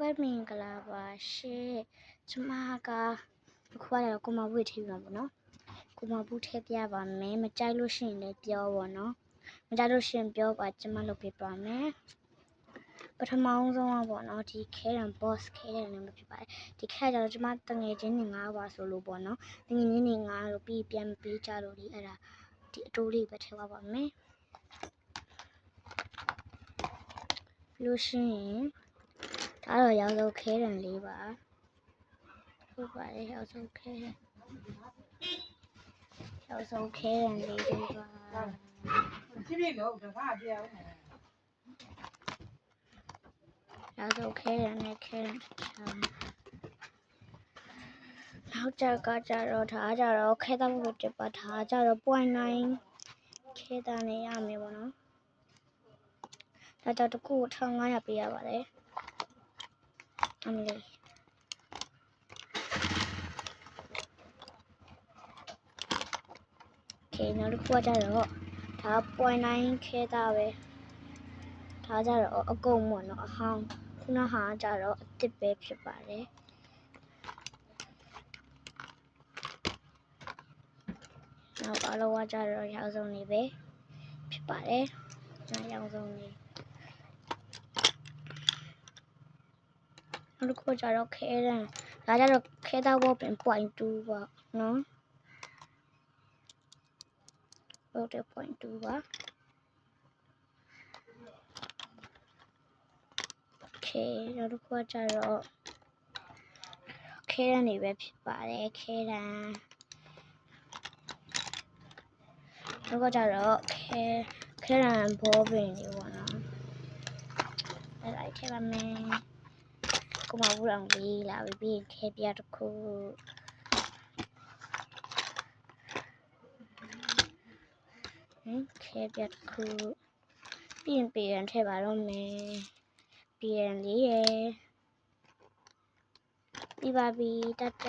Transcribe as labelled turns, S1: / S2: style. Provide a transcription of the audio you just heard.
S1: ပဲမင်္ဂလာပါရှင်ကျမကအခုကတော့ကိုမဝေးထိမှာပေါ့နော်ကိုမဘူးထည့်ပြပါမယ်မကြိုက်လို့ရှိရင်လည်းပြောပါနော်မကြိုက်လို့ရှိရင်ပြောပါကျမလုပ်ပြပါမယ်ပထမဆုံးပေါ့နော်ဒီခဲရန် boss ခဲရန်လည်းမဖြစ်ပါဘူးဒီခဲကြတော့ကျမတငယ်ချင်းတွေ9ပါဆိုလို့ပေါ့နော်တငယ်ချင်းတွေ9လို့ပြီးပြန်ပေးကြလို့ဒီအဲ့ဒါဒီအတိုးလေးပဲထည့်ပါမယ်လို့ရှိရင်ဒါတော့ရောက်ဆုံးခဲရန်လေးပါဟုတ်ပါတယ်ရောက်ဆုံးခဲရန်လေးတွေပါ
S2: ကြည့်ပြီလို့ဘာပြောင်းလဲ
S1: ရောက်ဆုံးခဲရန်နဲ့ခဲရန်နောက်ကြတော့ဒါကြတော့ခဲသားဖို့တက်ပါဒါကြတော့ 0.9 ခဲသားနဲ့ရမယ်ပေါ့နော်ဒါကြတော့တစ်ခု1500ပေးရပါတယ်အမလေးနောက်တစ်ခုကကြတော့ဒါ 0.9 ခဲသားပဲဒါကြတော့အကုန်ပေါ့နော်အဟောင်းခုနဟာကြတော့အစ်စ်ပဲဖြစ်ပါတယ်နောက်အလောကကြတော့ရောက်ဆုံးနေပဲဖြစ်ပါတယ်ရောက်ဆုံးနေနောက်တစ်ခုကြတော့ခဲတန်းဒါကြတော့ခဲသားဘောပင် 0.2 ပါနော်ဟုတ်တယ် 0.2 ပါနောက်တစ်ခုကကြတော့ခဲတန်းနေပဲဖြစ်ပါတယ်ခဲတန်းနောက်ကကြတော့ခဲတန်းဘောပင်တွေပေါ့နော်အဲ့ဒါထည့်ပါမယ်ကိုမဘူးအောင်လေးလာပြီးခဲပြတစ်ခုခဲပြတစ်ခုပြီးရင်ထည့်ပါတော့မယ်ပြန်လေးရယ်ပြီးပါပြီတတ